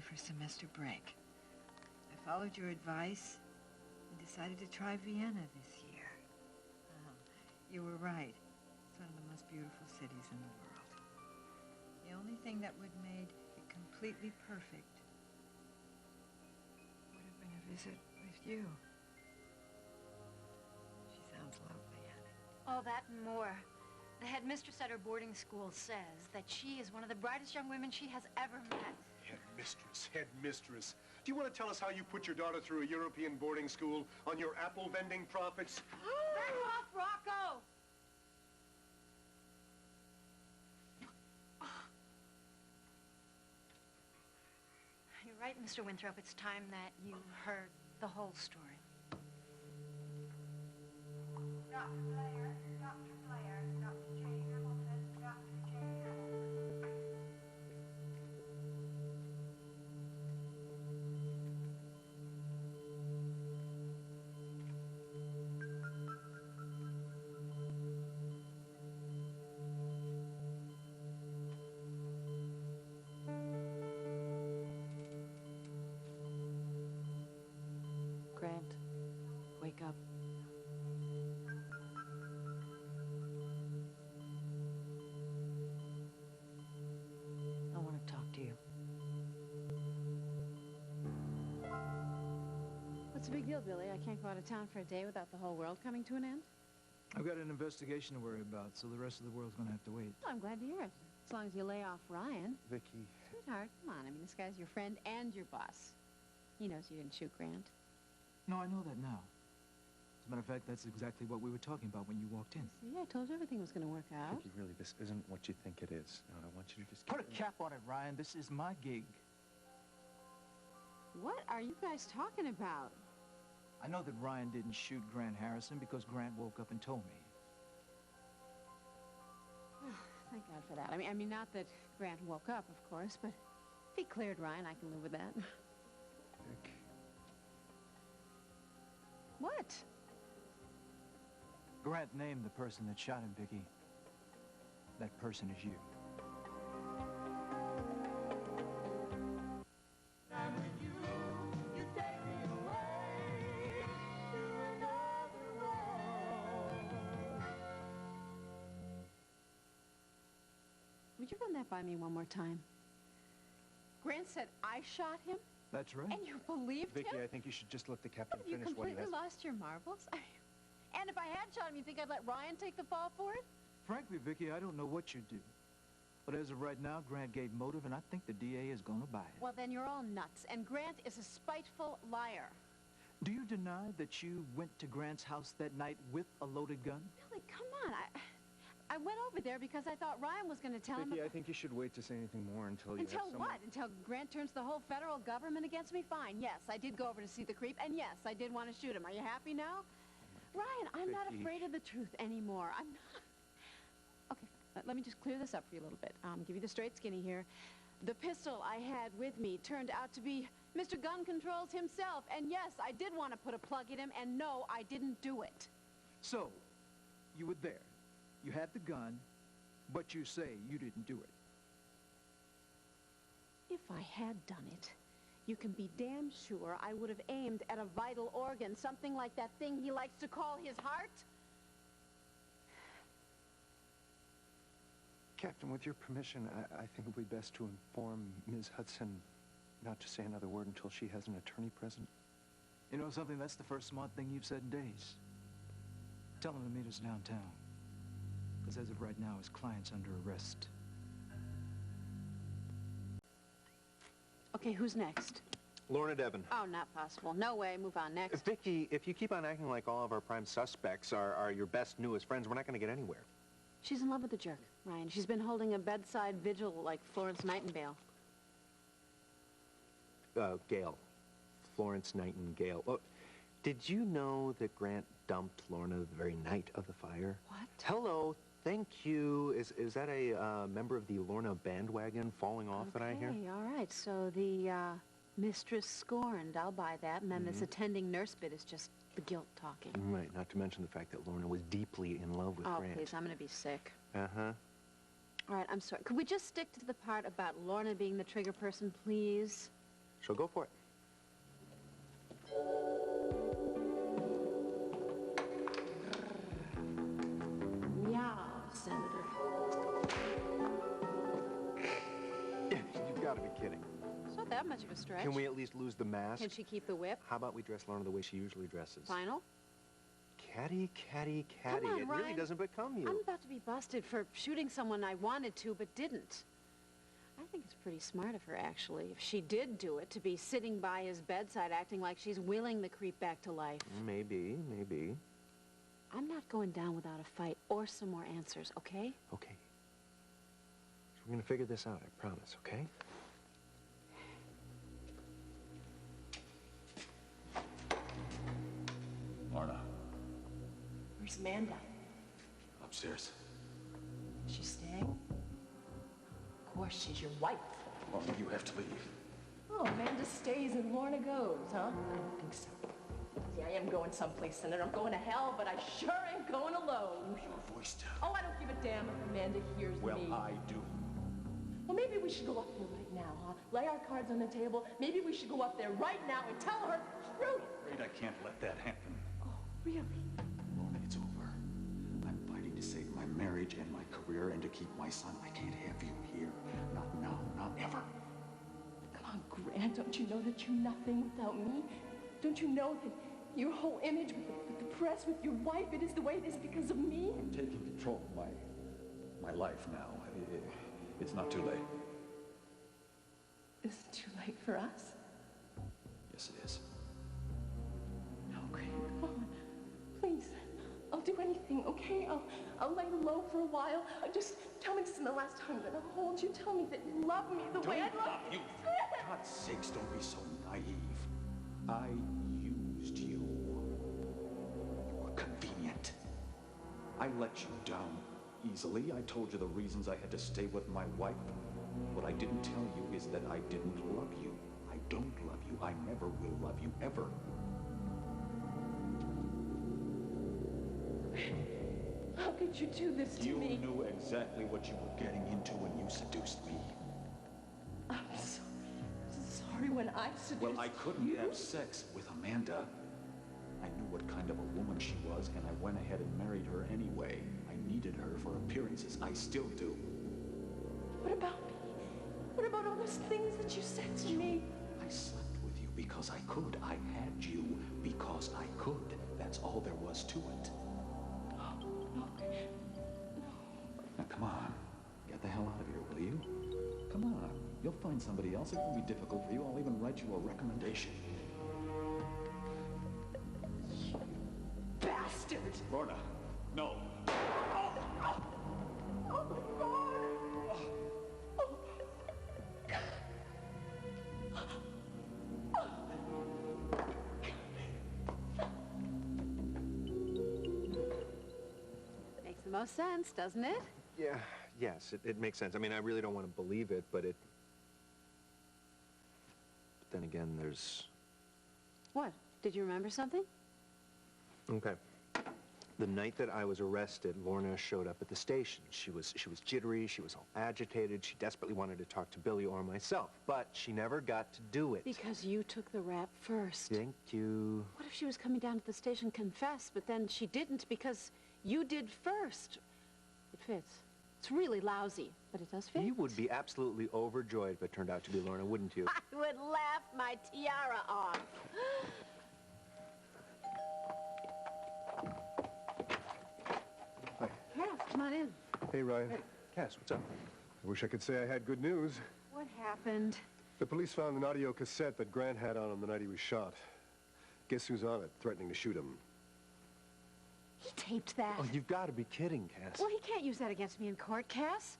for semester break. I followed your advice and decided to try Vienna this year. You were right. It's one of the most beautiful cities in the world. The only thing that would have made it completely perfect would have been a visit with you. She sounds lovely, Annie. All that and more. The headmistress at her boarding school says that she is one of the brightest young women she has ever met. Headmistress. Do you want to tell us how you put your daughter through a European boarding school on your apple vending profits? Back off, Rocco! You're right, Mr. Winthrop. It's time that you heard the whole story. Dr. Blair, Dr. Blair, Dr. J. Hamilton, Dr. J. Hamilton. Grant, wake up. I want to talk to you. What's the big deal, Billy? I can't go out of town for a day without the whole world coming to an end. I've got an investigation to worry about, so the rest of the world's gonna have to wait. Well, I'm glad to hear it. As long as you lay off Ryan. Vicky. Sweetheart, come on. I mean, this guy's your friend and your boss. He knows you didn't shoot Grant. No, I know that now. As a matter of fact, that's exactly what we were talking about when you walked in. See, I told you everything was going to work out. Vicky, really, this isn't what you think it is. No, I want you to just... Put a cap on it, Ryan. This is my gig. What are you guys talking about? I know that Ryan didn't shoot Grant Harrison because Grant woke up and told me. Thank God for that. I mean, not that Grant woke up, of course, but if he cleared Ryan, I can live with that. Vic. What? Grant named the person that shot him, Vicky. That person is you. Would you run that by me one more time? Grant said I shot him? That's right. And you believed him? Vicky, I think you should just let the captain You finish what he completely has. lost your marbles? And if I had shot him, you think I'd let Ryan take the fall for it? Frankly, Vicky, I don't know what you'd do. But as of right now, Grant gave motive, and I think the DA is going to buy it. Well, then you're all nuts. And Grant is a spiteful liar. Do you deny that you went to Grant's house that night with a loaded gun? Billy, come on. I went over there because I thought Ryan was going to tell him... Vicky, I think you should wait to say anything more until you have Until someone... what? Until Grant turns the whole federal government against me? Fine, yes, I did go over to see the creep, and yes, I did want to shoot him. Are you happy now? Ryan, I'm not Vicky. afraid of the truth anymore. I'm not... Okay, let me just clear this up for you a little bit. Give you the straight skinny here. The pistol I had with me turned out to be Mr. Gun Controls himself, and yes, I did want to put a plug in him, and no, I didn't do it. So, you were there. You had the gun, but you say you didn't do it. If I had done it, you can be damn sure I would have aimed at a vital organ, something like that thing he likes to call his heart. Captain, with your permission, I think it would be best to inform Ms. Hudson not to say another word until she has an attorney present. You know something? That's the first smart thing you've said in days. Tell him to meet us downtown. Because as of right now, his client's under arrest. Okay, who's next? Lorna Devon. Oh, not possible. No way. Move on. Next. Vicky, if you keep on acting like all of our prime suspects are your best, newest friends, we're not going to get anywhere. She's in love with the jerk, Ryan. She's been holding a bedside vigil like Florence Nightingale. Gale. Florence Nightingale. Oh, did you know that Grant dumped Lorna the very night of the fire? What? Hello. Thank you. Is that a member of the Lorna bandwagon falling off that I hear? Okay, all right. So the mistress scorned. I'll buy that. And then this attending nurse bit is just the guilt talking. Right, not to mention the fact that Lorna was deeply in love with Grant. Oh, please, I'm going to be sick. Uh-huh. All right, I'm sorry. Could we just stick to the part about Lorna being the trigger person, please? So go for it. Meow, Senator. You've got to be kidding. It's not that much of a stretch. Can we at least lose the mask? Can she keep the whip? How about we dress Lorna the way she usually dresses? Final? Catty, catty, catty. Come on, It really Ryan. doesn't become you. I'm about to be busted for shooting someone I wanted to but didn't. I think it's pretty smart of her, actually, if she did do it, to be sitting by his bedside acting like she's willing the creep back to life. Maybe, maybe. I'm not going down without a fight or some more answers, okay? Okay. So we're gonna figure this out, I promise, okay? Lorna, Where's Amanda? upstairs. Is she staying? Of course, she's your wife. Lorna, you have to leave. Oh, Amanda stays and Lorna goes, huh? I don't think so. See, I am going someplace, Senator. I'm going to hell, but I sure ain't going alone. Your voice down. Oh, I don't give a damn if Amanda hears Well, me. I do. Well, maybe we should go up there right now, huh? Lay our cards on the table. Maybe we should go up there right now and tell her the truth. I'm afraid I can't let that happen. Oh, really? Lorna, it's over. I'm fighting to save my marriage and my career and to keep my son. I can't have you here. Not now, not ever. Come on, Grant. Don't you know that you're nothing without me? Don't you know that your whole image with the press, with your wife, it is the way it is because of me? I'm taking control of my life now. It's not too late. Is it too late for us? Yes, it is. No, Grant, come on. Please. I'll do anything, okay? I'll lay low for a while. Just tell me this is the last time that I'll hold you. Tell me that you love me the way I love you. For God's sakes, don't be so naive. I used you. You were convenient. I let you down easily. I told you the reasons I had to stay with my wife. What I didn't tell you is that I didn't love you. I don't love you. I never will love you, ever. How could you do this to me? You knew exactly what you were getting into when you seduced me. I'm so sorry when I seduced Well, I couldn't you. have sex with Amanda. I knew what kind of a woman she was, and I went ahead and married her anyway. I needed her for appearances. I still do. What about me? What about all those things that you said to me? I slept with you because I could. I had you because I could. That's all there was to it. No. Now, come on. Get the hell out of here, will you? Come on. You'll find somebody else. It won't be difficult for you. I'll even write you a recommendation. Bastard! Lorna, no. Oh my God! Makes the most sense, doesn't it? Yeah, yes, it makes sense. I mean, I really don't want to believe it, but then again, there's... What? Did you remember something? Okay. The night that I was arrested, Lorna showed up at the station. She was jittery, she was all agitated, she desperately wanted to talk to Billy or myself, but she never got to do it. Because you took the rap first. Thank you. What if she was coming down to the station to confess, but then she didn't because you did first? It fits. It's really lousy, but it does fit. You would be absolutely overjoyed if it turned out to be Lorna, wouldn't you? I would laugh my tiara off. Hi. Cass, come on in. Hey, Ryan. Cass, what's up? I wish I could say I had good news. What happened? The police found an audio cassette that Grant had on him the night he was shot. Guess who's on it, threatening to shoot him? He taped that. Oh, you've got to be kidding, Cass. Well, he can't use that against me in court, Cass.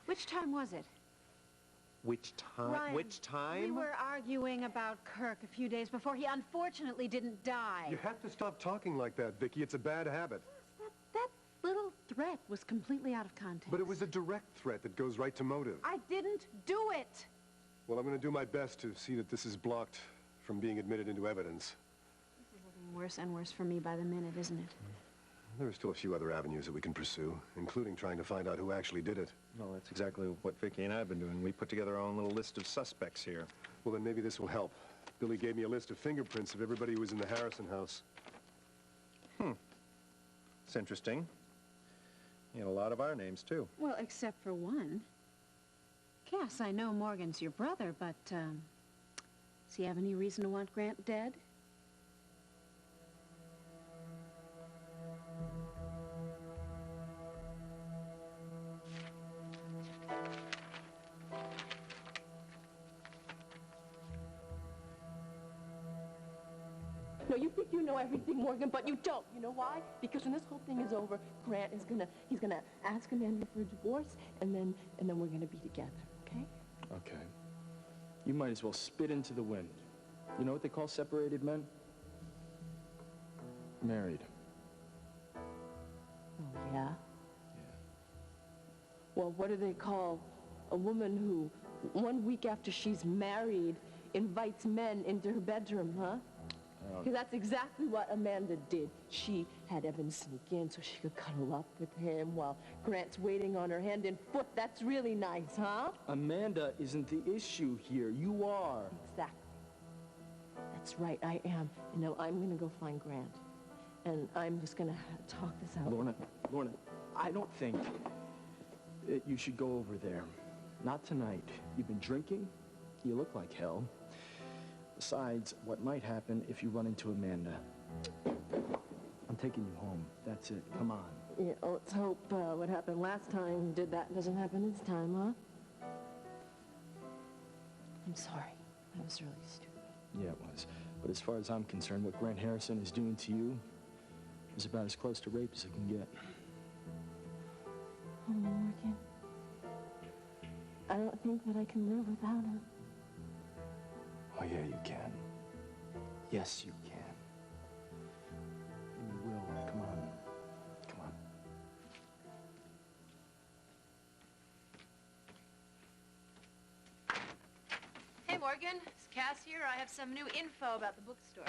Which time was it? Which time? Ryan, Which time? We were arguing about Kirk a few days before he unfortunately didn't die. You have to stop talking like that, Vicky. It's a bad habit. That little threat was completely out of context. But it was a direct threat that goes right to motive. I didn't do it. Well, I'm going to do my best to see that this is blocked from being admitted into evidence. This is looking worse and worse for me by the minute, isn't it? There are still a few other avenues that we can pursue, including trying to find out who actually did it. Well, that's exactly what Vicky and I have been doing. We put together our own little list of suspects here. Well, then maybe this will help. Billy gave me a list of fingerprints of everybody who was in the Harrison house. It's interesting. He had a lot of our names, too. Well, except for one. Cass, I know Morgan's your brother, but, does he have any reason to want Grant dead? No, you think you know everything, Morgan, but you don't. You know why? Because when this whole thing is over, Grant is he's gonna ask Amanda for a divorce, and then we're gonna be together, okay? Okay. You might as well spit into the wind. You know what they call separated men? Married. Oh, yeah? Well, what do they call a woman who, 1 week after she's married, invites men into her bedroom, huh? Because that's exactly what Amanda did. She had Evan sneak in so she could cuddle up with him while Grant's waiting on her hand and foot. That's really nice, huh? Amanda isn't the issue here. You are. Exactly. That's right, I am. You know, I'm going to go find Grant. And I'm just going to talk this out. Lorna, I don't think that you should go over there. Not tonight. You've been drinking. You look like hell. Besides, what might happen if you run into Amanda? I'm taking you home. That's it. Come on. Yeah, let's hope what happened last time doesn't happen this time, huh? I'm sorry. I was really stupid. Yeah, it was. But as far as I'm concerned, what Grant Harrison is doing to you is about as close to rape as it can get. Oh, Morgan. I don't think that I can live without him. Oh, yeah, you can. Yes, you can. And you will. Come on. Come on. Hey, Morgan. It's Cass here. I have some new info about the bookstore.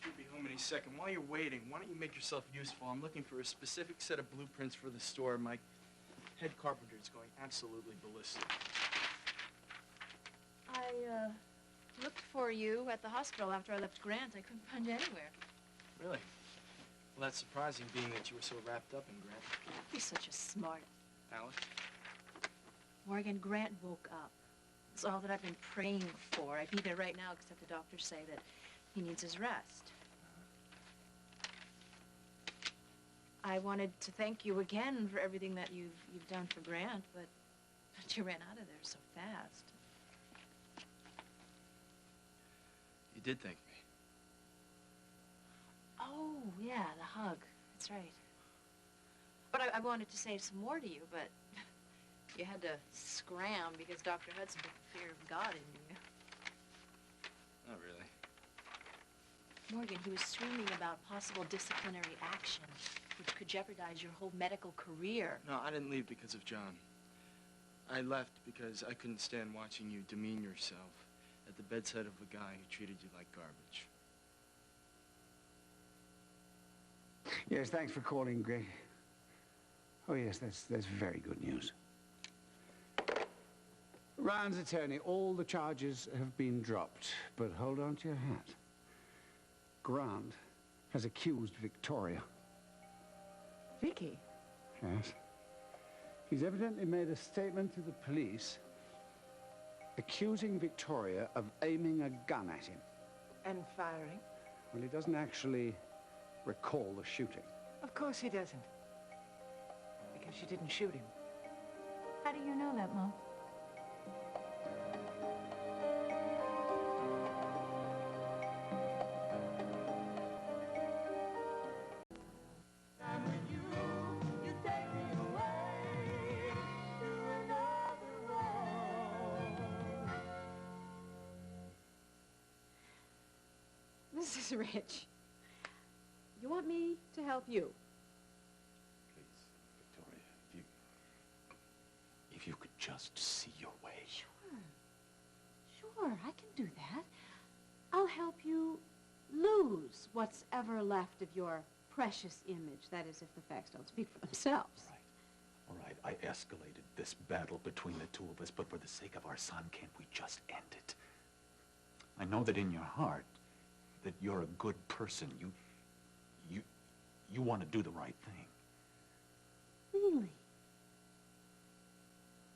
Should be home any second. While you're waiting, why don't you make yourself useful? I'm looking for a specific set of blueprints for the store. My head carpenter is going absolutely ballistic. I, looked for you at the hospital after I left Grant. I couldn't find you anywhere. Really? Well, that's surprising, being that you were so wrapped up in Grant. You're such a smart. Alice? Morgan, Grant woke up. It's all that I've been praying for. I'd be there right now, except the doctors say that he needs his rest. I wanted to thank you again for everything that you've done for Grant, but you ran out of there so fast. You did thank me. Oh, yeah, the hug. That's right. But I wanted to say some more to you, but you had to scram because Dr. Hudson put the fear of God in you. Not really. Morgan, he was screaming about possible disciplinary action, which could jeopardize your whole medical career. No, I didn't leave because of John. I left because I couldn't stand watching you demean yourself at the bedside of a guy who treated you like garbage. Yes, thanks for calling, Greg. Oh, yes, that's very good news. Ryan's attorney, all the charges have been dropped, but hold on to your hat. Grant has accused Victoria. Vicky? Yes. He's evidently made a statement to the police accusing Victoria of aiming a gun at him. And firing? Well, he doesn't actually recall the shooting. Of course he doesn't. Because she didn't shoot him. How do you know that, Mom? Mrs. Rich, you want me to help you? Please, Victoria, if you could just see your way. Sure, I can do that. I'll help you lose what's ever left of your precious image. That is, if the facts don't speak for themselves. All right, I escalated this battle between the two of us, but for the sake of our son, can't we just end it? I know that in your heart that you're a good person. You want to do the right thing. Really?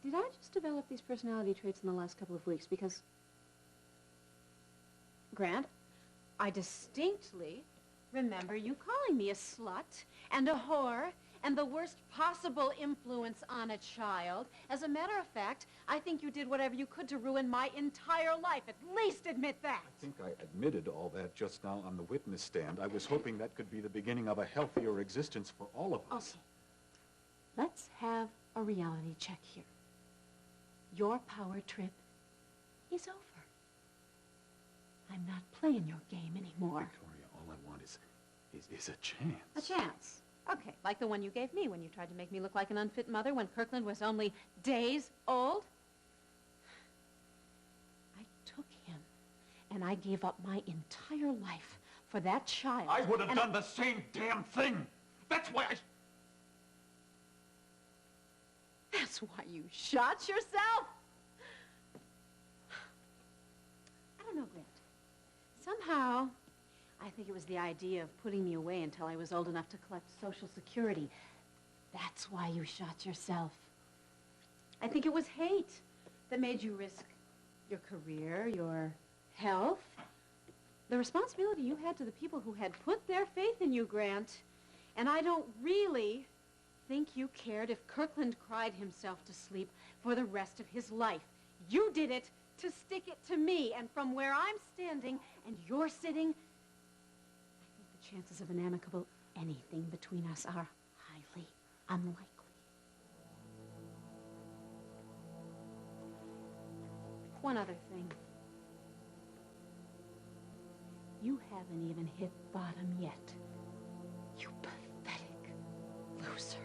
Did I just develop these personality traits in the last couple of weeks? Because, Grant, I distinctly remember you calling me a slut and a whore and the worst possible influence on a child. As a matter of fact, I think you did whatever you could to ruin my entire life. At least admit that. I think I admitted all that just now on the witness stand. I was hoping that could be the beginning of a healthier existence for all of us. Okay. Let's have a reality check here. Your power trip is over. I'm not playing your game anymore. Victoria, all I want is a chance. A chance? Okay, like the one you gave me when you tried to make me look like an unfit mother when Kirkland was only days old. I took him, and I gave up my entire life for that child. I would have done the same damn thing. That's why That's why you shot yourself? I don't know, Grant. Somehow, I think it was the idea of putting me away until I was old enough to collect Social Security. That's why you shot yourself. I think it was hate that made you risk your career, your health, the responsibility you had to the people who had put their faith in you, Grant. And I don't really think you cared if Kirkland cried himself to sleep for the rest of his life. You did it to stick it to me, and from where I'm standing and you're sitting, I think the chances of an amicable anything between us are highly unlikely. One other thing. You haven't even hit bottom yet. You pathetic loser.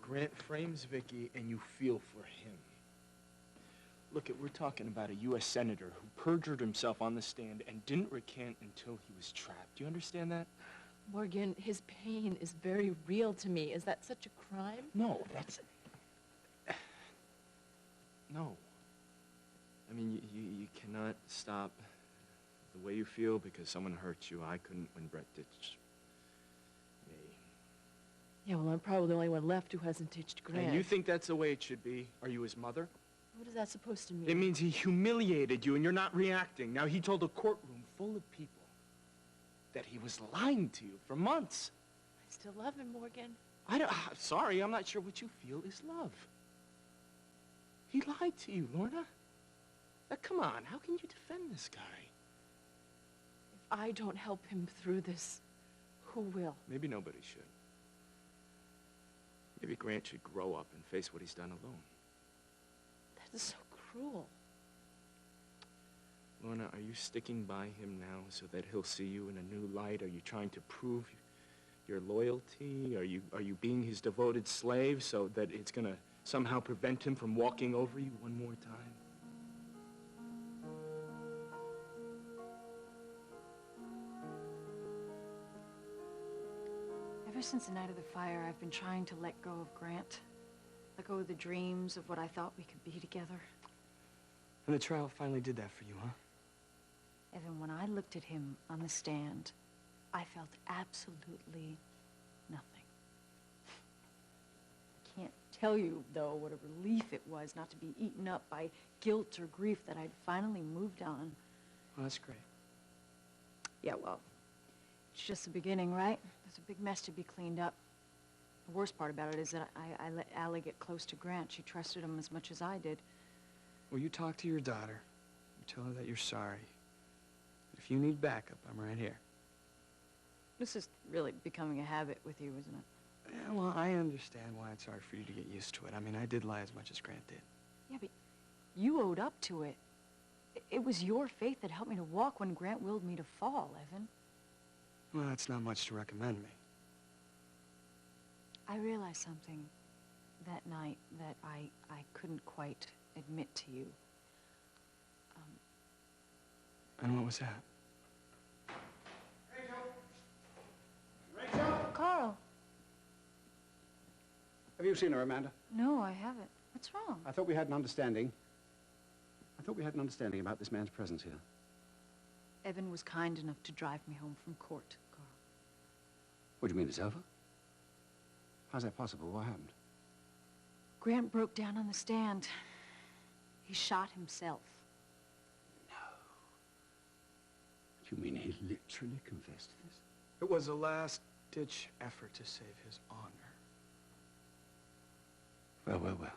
Grant frames Vicky, and you feel for him. Look, we're talking about a U.S. senator who perjured himself on the stand and didn't recant until he was trapped. Do you understand that? Morgan, his pain is very real to me. Is that such a crime? No, that's... No. I mean, you cannot stop the way you feel because someone hurt you. I couldn't when Brett ditched me. Yeah, well, I'm probably the only one left who hasn't ditched Grant. And you think that's the way it should be? Are you his mother? What is that supposed to mean? It means he humiliated you and you're not reacting. Now, he told a courtroom full of people that he was lying to you for months. I still love him, Morgan. Sorry, I'm not sure what you feel is love. He lied to you, Lorna. Now, come on, how can you defend this guy? If I don't help him through this, who will? Maybe nobody should. Maybe Grant should grow up and face what he's done alone. That is so cruel. Lorna, are you sticking by him now so that he'll see you in a new light? Are you trying to prove your loyalty? Are you being his devoted slave so that it's going to somehow prevent him from walking over you one more time? Ever since the night of the fire, I've been trying to let go of Grant. Let go of the dreams of what I thought we could be together. And the trial finally did that for you, huh? Evan, when I looked at him on the stand, I felt absolutely nothing. I can't tell you, though, what a relief it was not to be eaten up by guilt or grief that I'd finally moved on. Well, that's great. Yeah, well, it's just the beginning, right? There's a big mess to be cleaned up. The worst part about it is that I let Allie get close to Grant. She trusted him as much as I did. Well, you talk to your daughter. You tell her that you're sorry. If you need backup, I'm right here. This is really becoming a habit with you, isn't it? Yeah, well, I understand why it's hard for you to get used to it. I mean, I did lie as much as Grant did. Yeah, but you owed up to it. It was your faith that helped me to walk when Grant willed me to fall, Evan. Well, that's not much to recommend me. I realized something that night that I couldn't quite admit to you. And what was that? Carl. you seen her, Amanda? No, I haven't. What's wrong? I thought we had an understanding. I thought we had an understanding about this man's presence here. Evan was kind enough to drive me home from court, Carl. What do you mean, it's over? How's that possible? What happened? Grant broke down on the stand. He shot himself. You mean he literally confessed to this? It was a last-ditch effort to save his honor. Well, well, well.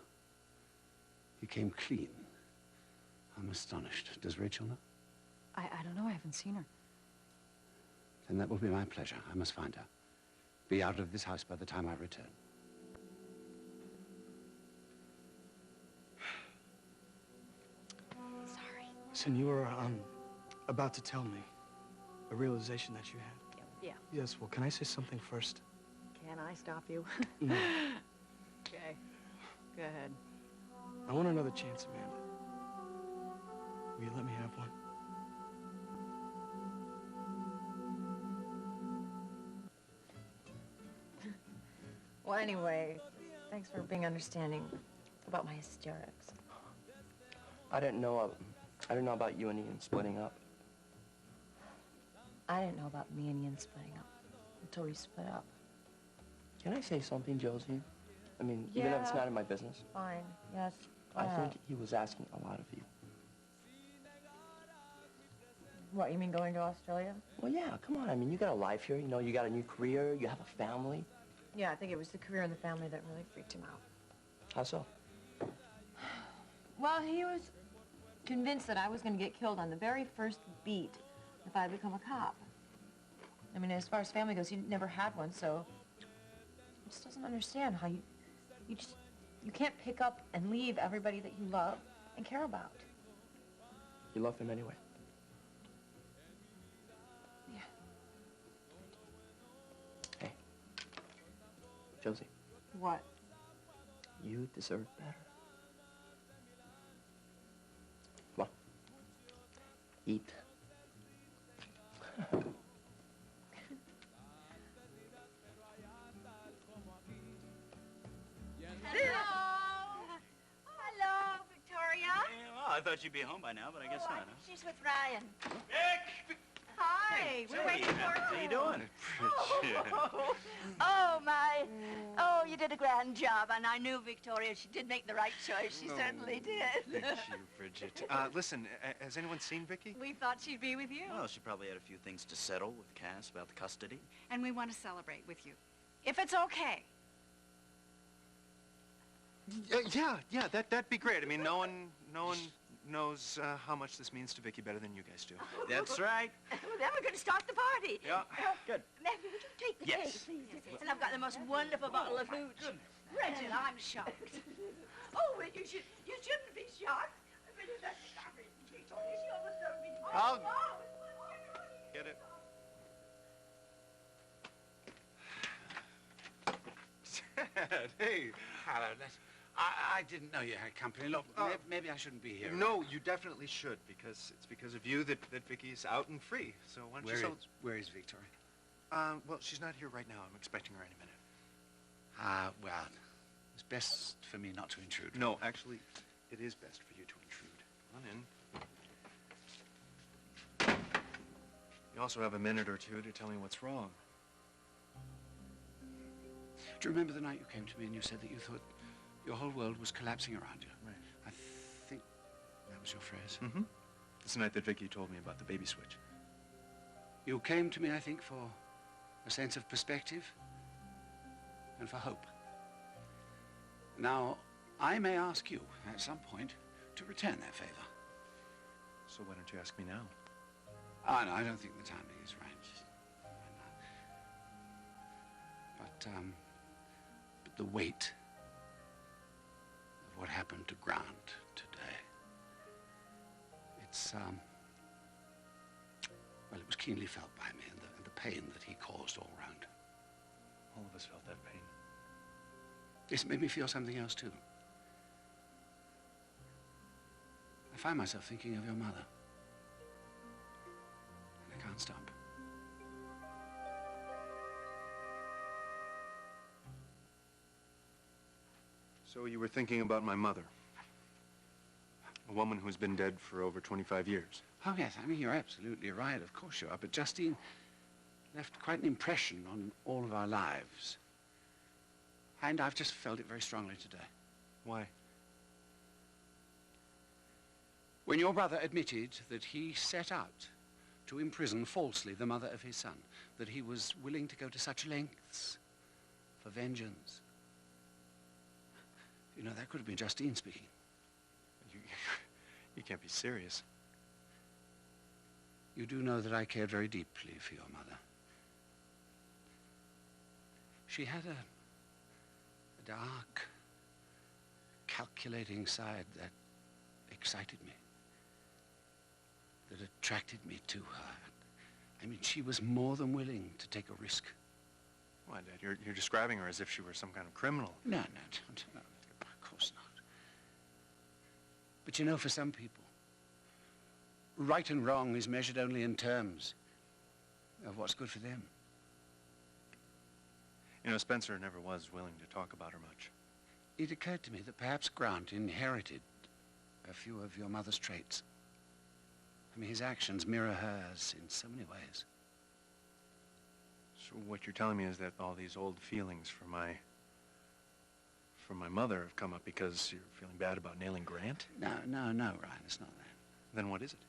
He came clean. I'm astonished. Does Rachel know? I don't know. I haven't seen her. Then that will be my pleasure. I must find her. Be out of this house by the time I return. Sorry. Listen, you were, about to tell me a realization that you had. Yeah. Yes, well, can I say something first? Can I stop you? No. Okay. Go ahead. I want another chance, Amanda. Will you let me have one? Well, anyway, thanks for being understanding about my hysterics. I didn't know about you and Ian splitting up. I didn't know about me and Ian splitting up until we split up. Can I say something, Josie? I mean, even if it's Yeah. not in my business. Fine, yes. Go I ahead. think he was asking a lot of you. What, you mean going to Australia? Well, yeah, come on. I mean, you got a life here. You know, you got a new career. You have a family. Yeah, I think it was the career and the family that really freaked him out. How so? Well, he was convinced that I was going to get killed on the very first beat if I become a cop. I mean, as far as family goes, he never had one, so he just doesn't understand how you can't pick up and leave everybody that you love and care about. You love him anyway. Yeah. Hey, Josie, What? you deserve better. Come on. Eat. Hello, Victoria. Well, I thought you'd be home by now, but I guess not, huh? She's with Ryan. Vic! Hi, we're waiting for How you doing? Oh, my. Oh, you did a grand job, and I knew Victoria. She did make the right choice. She certainly did. Thank you, Bridget. Listen, has anyone seen Vicky? We thought she'd be with you. Well, she probably had a few things to settle with Cass about the custody. And we want to celebrate with you. If it's okay. Yeah, that'd be great. I mean, no one knows how much this means to Vicky better than you guys do. That's right. Well, then we're going to start the party. Yeah. Good. Matthew, would you take the Yes. cake, please? And I've got the most wonderful bottle of hooch. Bridget, I'm shocked. Oh, well, you shouldn't be shocked. I'll get it. Hey. Hello, I didn't know you had company. Look, maybe I shouldn't be here. No, you definitely should, because it's because of you that Vicky's out and free. So why don't you Where is Victoria? Well, she's not here right now. I'm expecting her any minute. Well, it's best for me not to intrude. No, actually, it is best for you to intrude. Come on in. You also have a minute or two to tell me what's wrong. Do you remember the night you came to me and you said that you thought your whole world was collapsing around you? Right. I think that was your phrase. Mm-hmm. It's the night that Vicky told me about the baby switch. You came to me, I think, for a sense of perspective and for hope. Now, I may ask you at some point to return that favor. So why don't you ask me now? Oh, no, I don't think the timing is right. But the weight of what happened to Grant today, it's, well, it was keenly felt by me, and the pain that he caused all round. All of us felt that pain. It's made me feel something else, too. I find myself thinking of your mother. And I can't stop. So you were thinking about my mother. A woman who's been dead for over 25 years. Oh, yes, I mean, you're absolutely right. Of course you are. But Justine left quite an impression on all of our lives. And I've just felt it very strongly today. Why? When your brother admitted that he set out to imprison falsely the mother of his son, that he was willing to go to such lengths for vengeance. You know, that could have been Justine speaking. You can't be serious. You do know that I cared very deeply for your mother. She had a dark, calculating side that excited me, that attracted me to her. I mean, she was more than willing to take a risk. Why, Dad? You're describing her as if she were some kind of criminal. No, of course not. But you know, for some people, right and wrong is measured only in terms of what's good for them. You know, Spencer never was willing to talk about her much. It occurred to me that perhaps Grant inherited a few of your mother's traits. I mean, his actions mirror hers in so many ways. So what you're telling me is that all these old feelings for my mother have come up because you're feeling bad about nailing Grant? No, Ryan, it's not that. Then what is it?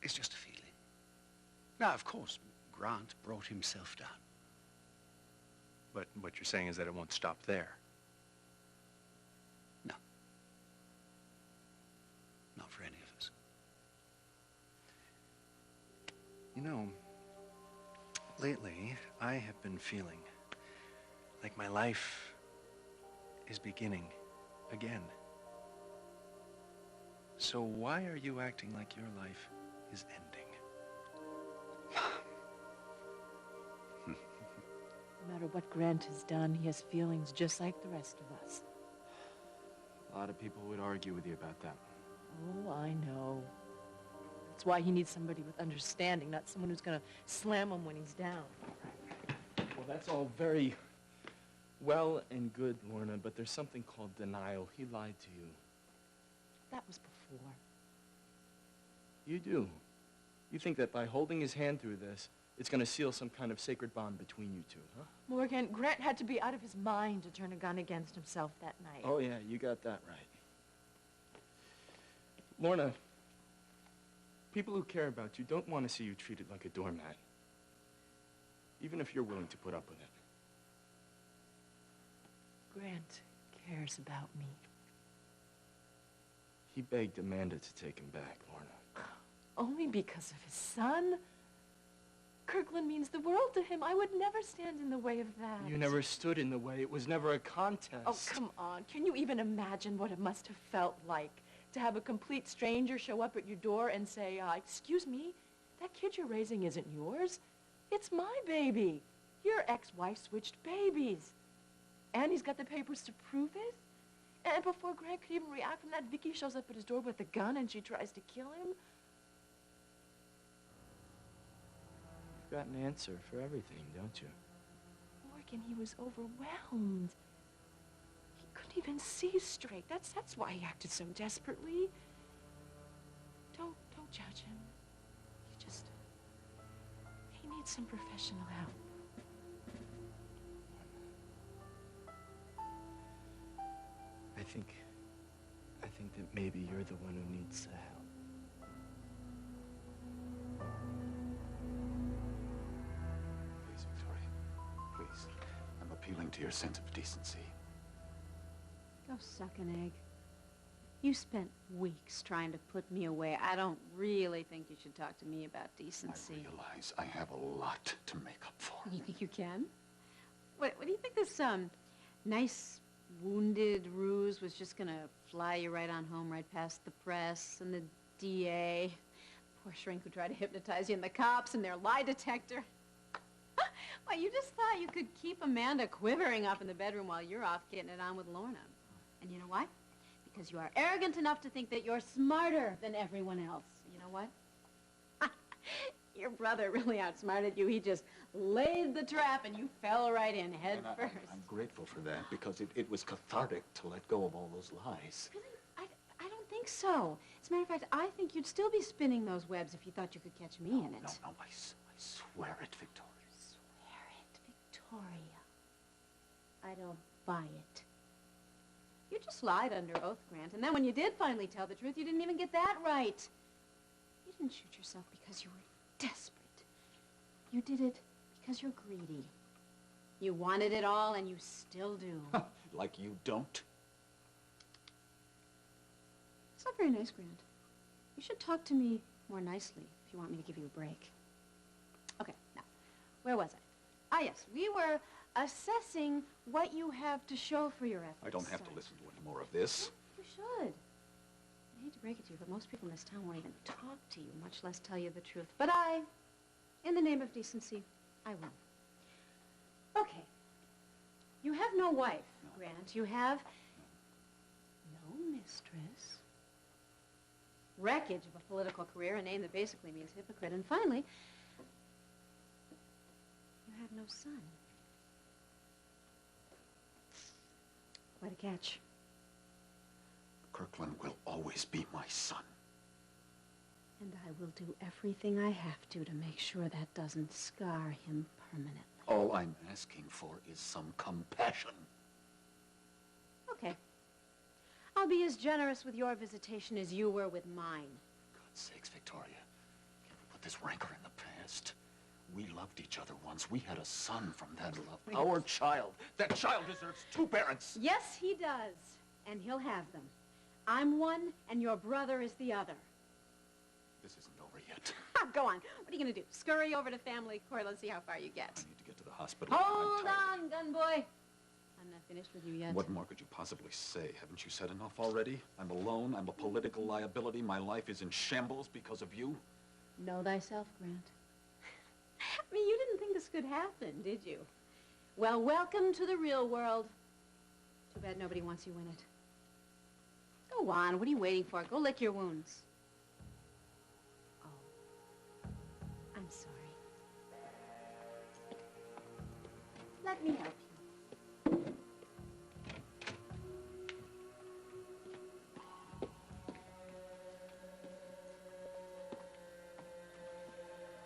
It's just a feeling. Now, of course, Grant brought himself down. But what you're saying is that it won't stop there. No. Not for any of us. You know, lately, I have been feeling like my life is beginning again. So why are you acting like your life is ending? No matter what Grant has done, he has feelings just like the rest of us. A lot of people would argue with you about that. Oh, I know. That's why he needs somebody with understanding, not someone who's gonna slam him when he's down. Well, that's all very well and good, Lorna, but there's something called denial. He lied to you. That was before. You do. You think that by holding his hand through this, it's going to seal some kind of sacred bond between you two, huh? Morgan, Grant had to be out of his mind to turn a gun against himself that night. Oh, yeah, you got that right. Lorna, people who care about you don't want to see you treated like a doormat, even if you're willing to put up with it. Grant cares about me. He begged Amanda to take him back, Lorna. Only because of his son? Kirkland means the world to him. I would never stand in the way of that. You never stood in the way. It was never a contest. Oh, come on. Can you even imagine what it must have felt like to have a complete stranger show up at your door and say, excuse me, that kid you're raising isn't yours. It's my baby. Your ex-wife switched babies. And he's got the papers to prove it. And before Grant could even react from that, Vicky shows up at his door with a gun and she tries to kill him. You've got an answer for everything, don't you? Morgan, he was overwhelmed. He couldn't even see straight. That's why he acted so desperately. Don't judge him. He needs some professional help. I think that maybe you're the one who needs the help. Please, Victoria. Please. I'm appealing to your sense of decency. Go suck an egg. You spent weeks trying to put me away. I don't really think you should talk to me about decency. I realize I have a lot to make up for. You think you can? What do you think this, nice wounded ruse was just gonna fly you right on home, right past the press and the DA? Poor shrink who tried to hypnotize you and the cops and their lie detector. Why, you just thought you could keep Amanda quivering up in the bedroom while you're off getting it on with Lorna. And you know why? Because you are arrogant enough to think that you're smarter than everyone else. You know what? Your brother really outsmarted you. He just laid the trap and you fell right in head And first. I'm grateful for that because it was cathartic to let go of all those lies. Really? I don't think so. As a matter of fact, I think you'd still be spinning those webs if you thought you could catch me in it. No, I swear it, Victoria. Swear it, Victoria. I don't buy it. You just lied under oath, Grant, and then when you did finally tell the truth, you didn't even get that right. You didn't shoot yourself because you were desperate. You did it because you're greedy. You wanted it all, and you still do. Like you don't? It's not very nice, Grant. You should talk to me more nicely if you want me to give you a break. Okay, now, where was I? Ah, yes, we were assessing what you have to show for your efforts. I don't have to listen to any more of this. You should. I hate to break it to you, but most people in this town won't even talk to you, much less tell you the truth. But I, in the name of decency, I will. Okay. You have no wife, Grant. You have no mistress. Wreckage of a political career, a name that basically means hypocrite. And finally, you have no son. Quite a catch. Kirkland will always be my son. And I will do everything I have to make sure that doesn't scar him permanently. All I'm asking for is some compassion. Okay. I'll be as generous with your visitation as you were with mine. God's sakes, Victoria. Can't we put this rancor in the past? We loved each other once. We had a son from that love. Our child. That child deserves two parents. Yes, he does. And he'll have them. I'm one, and your brother is the other. This isn't over yet. Go on. What are you going to do? Scurry over to family court? Let's see how far you get. I need to get to the hospital. Hold on, gun boy. I'm not finished with you yet. What more could you possibly say? Haven't you said enough already? I'm alone. I'm a political liability. My life is in shambles because of you. Know thyself, Grant. I mean, you didn't think this could happen, did you? Well, welcome to the real world. Too bad nobody wants you in it. Go on. What are you waiting for? Go lick your wounds. Oh. I'm sorry. Let me help you.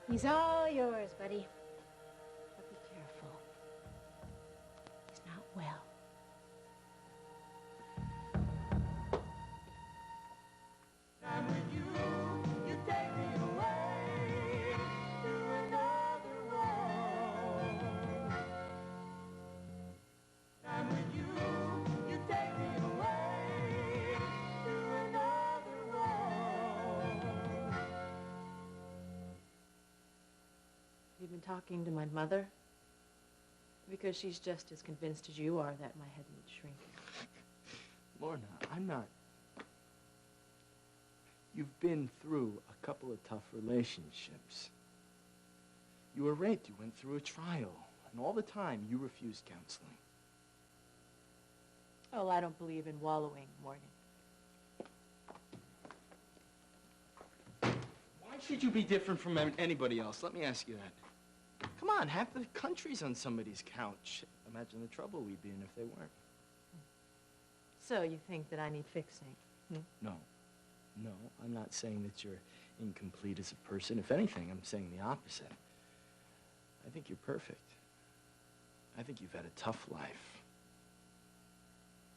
He's all yours, buddy. But be careful. He's not well. I'm with you, you take me away to another world. I'm with you, you take me away to another world. You've been talking to my mother? Because she's just as convinced as you are that my head needs shrinking. Lorna, I'm not. You've been through a couple of tough relationships. You were raped, you went through a trial, and all the time you refused counseling. Oh, I don't believe in wallowing, Morgan. Why should you be different from anybody else? Let me ask you that. Come on, half the country's on somebody's couch. Imagine the trouble we'd be in if they weren't. So you think that I need fixing? No. No, I'm not saying that you're incomplete as a person. If anything, I'm saying the opposite. I think you're perfect. I think you've had a tough life.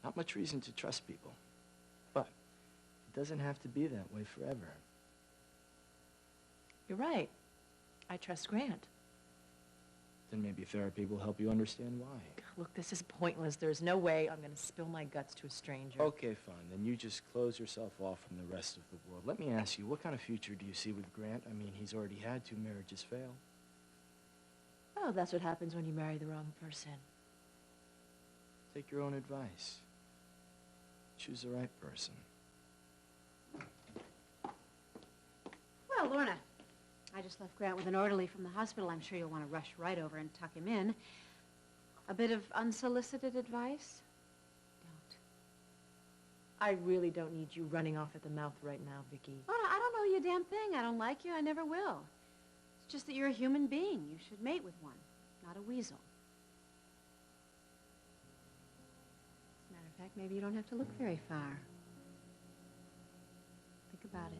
Not much reason to trust people. But it doesn't have to be that way forever. You're right. I trust Grant. Then maybe therapy will help you understand why. Look, this is pointless. There's no way I'm going to spill my guts to a stranger. Okay, fine. Then you just close yourself off from the rest of the world. Let me ask you, what kind of future do you see with Grant? I mean, he's already had 2 marriages fail. Oh, that's what happens when you marry the wrong person. Take your own advice. Choose the right person. Well, Lorna, I just left Grant with an orderly from the hospital. I'm sure you'll want to rush right over and tuck him in. A bit of unsolicited advice? I really don't need you running off at the mouth right now, Vicky. Oh, no, I don't know you a damn thing. I don't like you. I never will. It's just that you're a human being. You should mate with one, not a weasel. As a matter of fact, maybe you don't have to look very far. Think about it.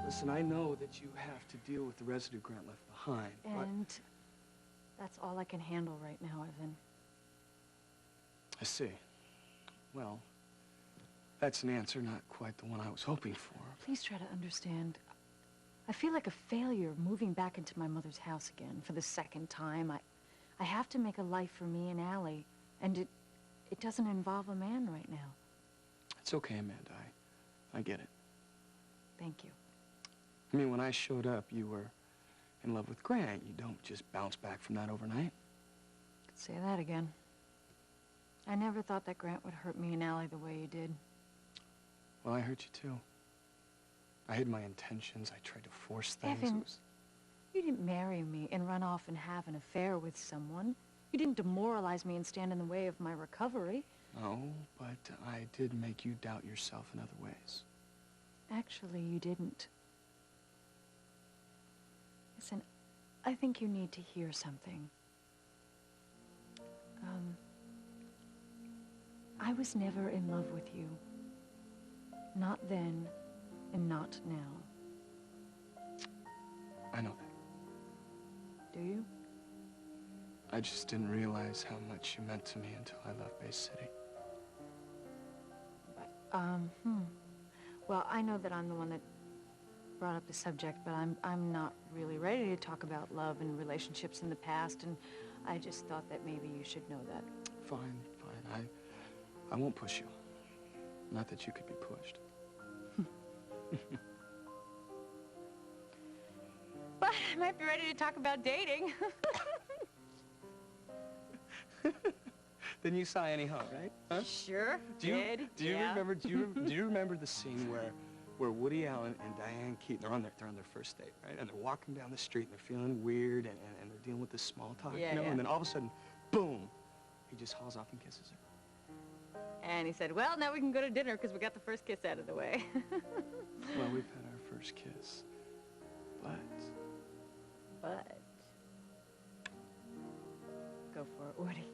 Listen, I know that you have to deal with the residue Grant left behind, And that's all I can handle right now, Evan. I see. Well, that's an answer not quite the one I was hoping for. Please try to understand. I feel like a failure moving back into my mother's house again for the second time. I have to make a life for me and Allie, and it doesn't involve a man right now. It's okay, Amanda. I get it. Thank you. I mean, when I showed up, you were in love with Grant. You don't just bounce back from that overnight. Could say that again. I never thought that Grant would hurt me and Allie the way he did. Well, I hurt you too. I hid my intentions. I tried to force things. Evan, It was... you didn't marry me and run off and have an affair with someone. You didn't demoralize me and stand in the way of my recovery. No, but I did make you doubt yourself in other ways. Actually, you didn't. Listen, I think you need to hear something. I was never in love with you. Not then, and not now. I know that. Do you? I just didn't realize how much you meant to me until I left Bay City. Well, I know that I'm the one that brought up the subject, but I'm not really ready to talk about love and relationships in the past, and I just thought that maybe you should know that. Fine. I won't push you. Not that you could be pushed. But I might be ready to talk about dating. Then you saw Annie Hall, right? Huh? Sure. Do you remember the scene where Woody Allen and Diane Keaton they're on their first date, right? And they're walking down the street and they're feeling weird and they're dealing with this small talk, Yeah, you know? yeah. And then all of a sudden, boom, he just hauls off and kisses her. And he said, well, now we can go to dinner because we got the first kiss out of the way. Well, we've had our first kiss, but go for it, Woody.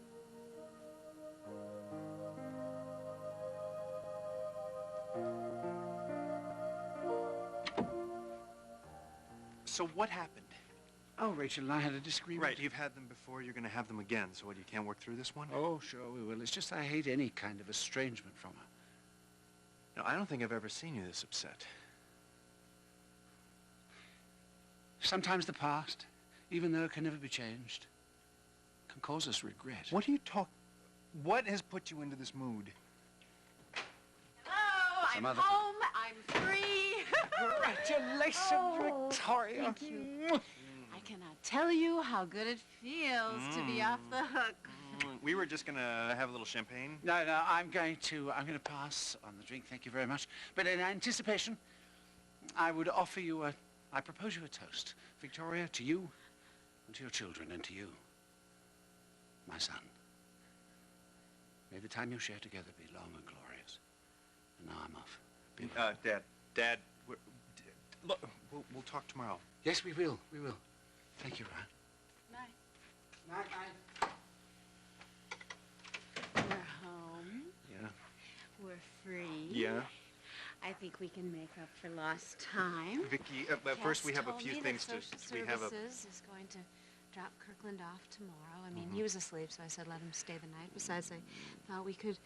So what happened? Oh, Rachel and I had a disagreement. Right, you've had them before, you're going to have them again. So what, you can't work through this one? Oh, sure we will. It's just I hate any kind of estrangement from her. No, I don't think I've ever seen you this upset. Sometimes the past, even though it can never be changed, can cause us regret. What What has put you into this mood? Hello, Some I'm other- home. I'm free. Congratulations, Victoria. Thank you. I cannot tell you how good it feels to be off the hook. We were just going to have a little champagne. No, I'm going to pass on the drink, thank you very much. But in anticipation, I would offer you I propose you a toast. Victoria, to you, and to your children, and to you, my son. May the time you share together be long and glorious. And now I'm off. Dad, look, we'll talk tomorrow. Yes, we will. Thank you, Ryan. Night. Night. We're home. Yeah. We're free. Yeah. I think we can make up for lost time. Vicky, first we have a few things to... We have is going to drop Kirkland off tomorrow. I mean, he was asleep, so I said let him stay the night. Besides, I thought we could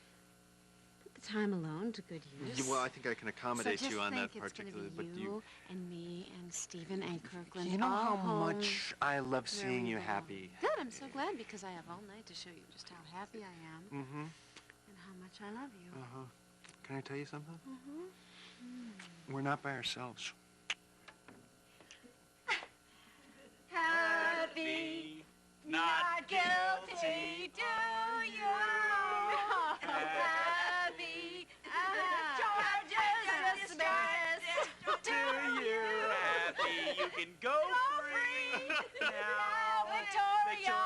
put the time alone to good use. Well, I think I can accommodate you on that So just think particularly, it's but gonna be you and me and Stephen and Kirkland. You know how all home much I love seeing very you well. happy. Good, I'm so glad because I have all night to show you just how happy I am Mm-hmm. and how much I love you. Uh-huh. Can I tell you something? Mm-hmm. We're not by ourselves. Happy, not guilty to you. Happy, George's dismissed to you. Happy, you can go free. Now, Victoria,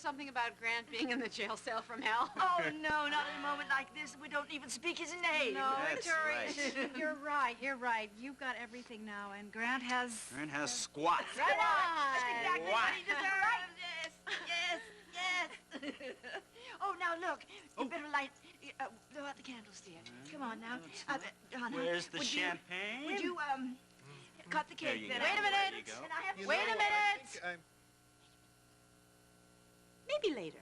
something about Grant being in the jail cell from hell? Oh, no, not at a moment like this. We don't even speak his name. No, That's Victoria, you're right, you're right. You've got everything now, and Grant has... Grant has squat. Right on. That's exactly what he deserves. Yes. Oh, now look. You better light... blow out the candles, dear. Come on now. Donna, Where's the would champagne? Would you, cut the There cake you then? go. Wait a There minute. you go. And I have to... Wait a minute. Maybe later.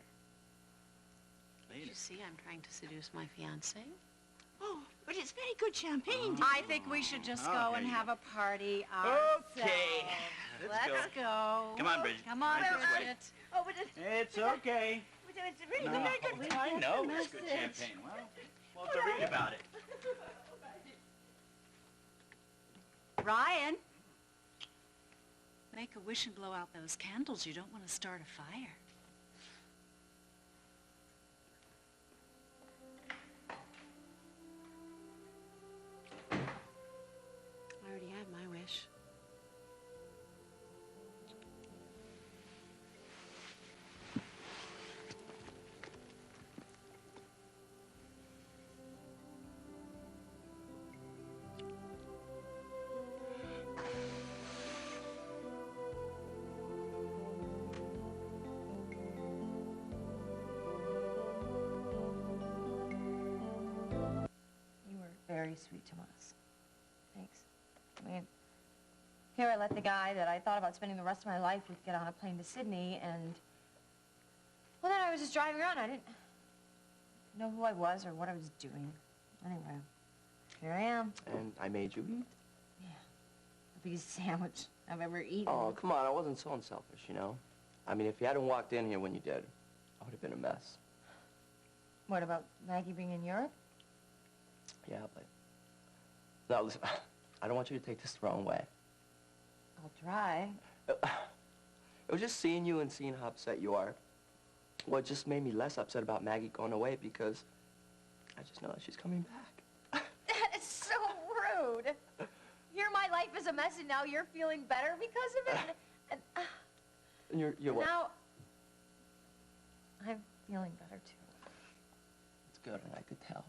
You see, I'm trying to seduce my fiancé. Oh, but it's very good champagne. I think we should just Oh, go here and you have go. a party ourselves. Okay. Let's go. Come on, Bridget. Come on, Right this way. Bridget. Oh, but It's okay. it's really No, very good. I know it's good champagne. Well, to read about it. Ryan. Make a wish and blow out those candles. You don't want to start a fire. I already have my wish. You were very sweet to us. Thanks. I mean, here I let the guy that I thought about spending the rest of my life with get on a plane to Sydney, and... Well, then I was just driving around. I didn't know who I was or what I was doing. Anyway, here I am. And I made you eat? Yeah. The biggest sandwich I've ever eaten. Oh, come on, I wasn't so unselfish, you know? I mean, if you hadn't walked in here when you did, I would have been a mess. What about Maggie being in Europe? Yeah, but... No, listen, I don't want you to take this the wrong way. I'll try. It was just seeing you and seeing how upset you are. Well, it just made me less upset about Maggie going away because I just know that she's coming back. That is so rude. Here my life is a mess and now you're feeling better because of it. And, And you're what? now I'm feeling better too. It's good, and I could tell.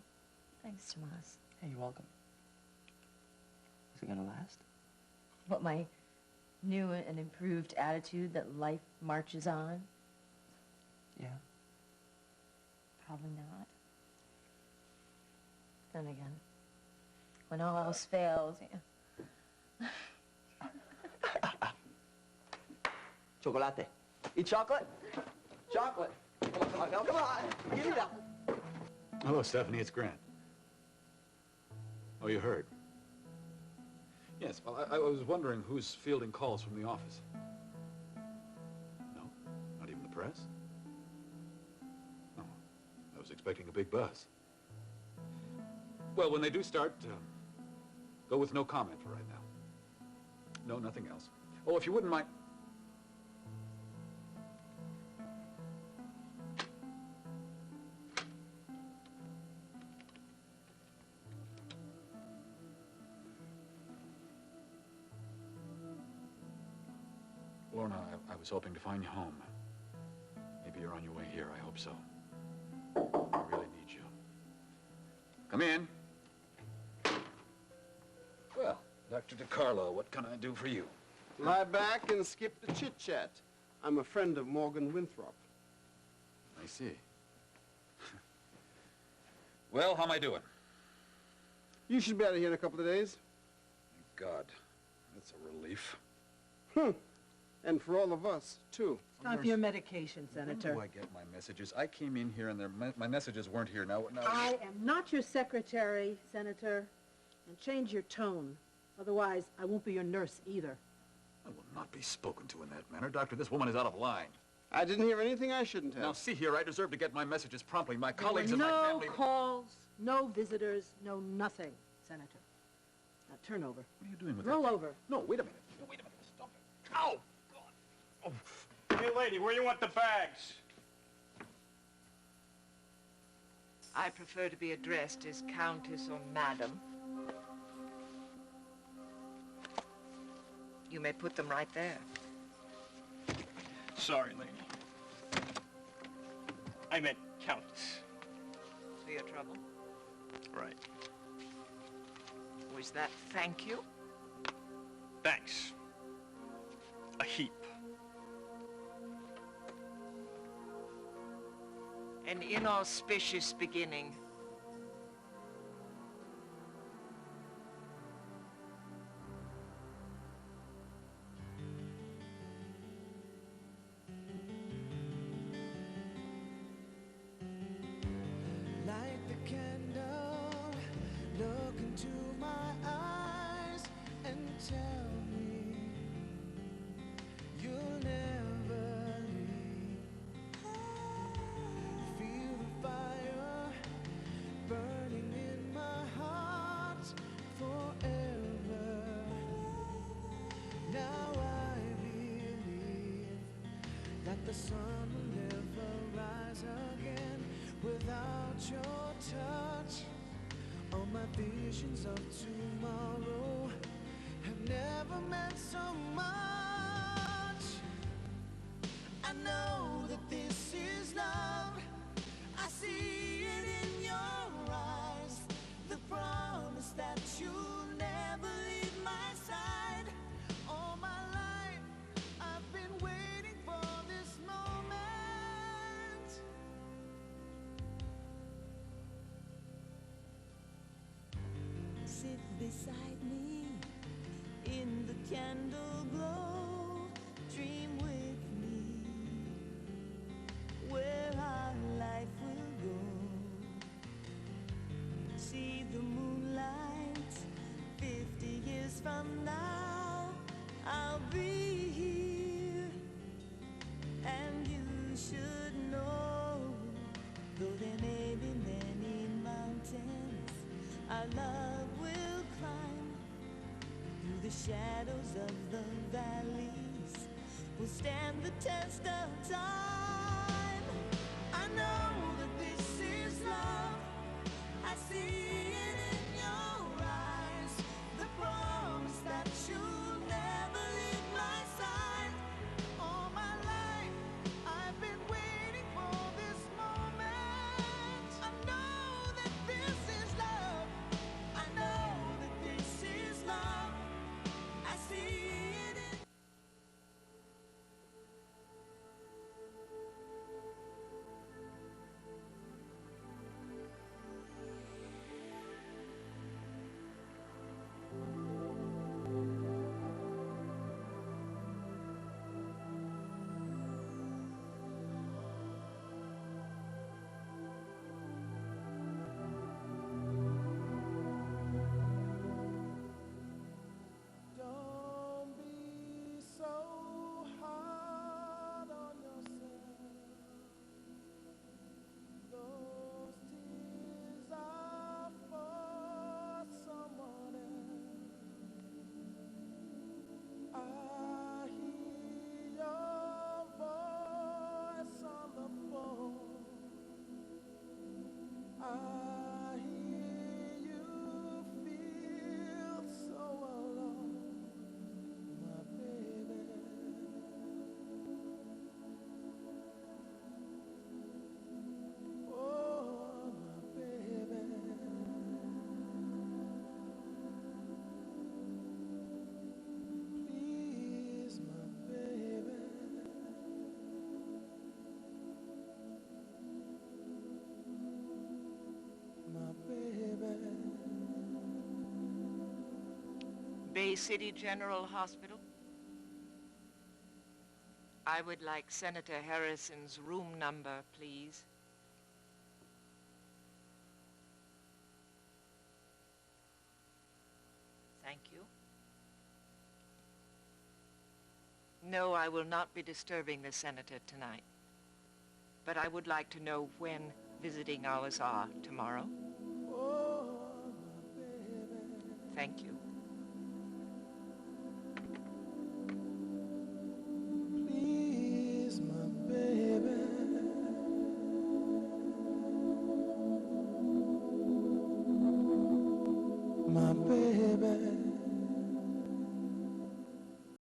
Thanks, Tomas. Hey, you're welcome. Is it gonna last? What, my new and improved attitude that life marches on? Yeah. Probably not. Then again, when all else fails, yeah. Chocolate. Eat chocolate? Chocolate. Come on, come on. Give me that. Hello, Stephanie. It's Grant. Oh, you heard? Yes, well, I was wondering who's fielding calls from the office. No? Not even the press? Oh, I was expecting a big buzz. Well, when they do start, go with no comment for right now. No, nothing else. Oh, if you wouldn't mind... Lorna, I was hoping to find you home. Maybe you're on your way here. I hope so. I really need you. Come in. Well, Dr. DiCarlo, what can I do for you? Lie back and skip the chit-chat. I'm a friend of Morgan Winthrop. I see. Well, how am I doing? You should be out of here in a couple of days. Thank God. That's a relief. And for all of us, too. Stop your medication, Senator. When do I get my messages? I came in here and my messages weren't here. Now... I am not your secretary, Senator. And change your tone. Otherwise, I won't be your nurse either. I will not be spoken to in that manner. Doctor, this woman is out of line. I didn't hear anything I shouldn't have. Now, see here, I deserve to get my messages promptly. My There were colleagues and my no family... calls, no visitors, no nothing, Senator. Now turn over. What are you doing with Roll that? over. No, wait a minute. No, wait a minute. Stop it. Ow! Hey, lady, where you want the bags? I prefer to be addressed as Countess or Madam. You may put them right there. Sorry, lady. I meant Countess. For your trouble? Right. Was that thank you? Thanks. A heap. An inauspicious beginning. Light the candle, look into my eyes and tell me you'll never leave. Feel the fire burning in my heart forever. Now I believe that the sun will never rise again without your touch. All my visions of tomorrow have never meant so much. I know that this is love. I see it in your eyes. The promise that you'll never leave my side. All my life I've been waiting for this moment. Sit beside me in the candle glow. Dream with me where our life will go. See the moonlight 50 years from now. I'll be here, and you should know, though there may be many mountains, our love will climb through the shadows of the valleys. We'll stand the test of time. I know that this is love. I see it in your eyes. The promise that you'll never leave my side. All my life I've been waiting for this moment. I know that this is love. I know that this is love. I see it in Don't be so hard on yourself. Those tears are for someone else. I hear your voice on the phone. I hear you feel so alone. My baby, oh my baby, please, my baby, my baby. Bay City General Hospital. I would like Senator Harrison's room number, please. Thank you. No, I will not be disturbing the senator tonight. But I would like to know when visiting hours are tomorrow. Oh, my baby. Thank you.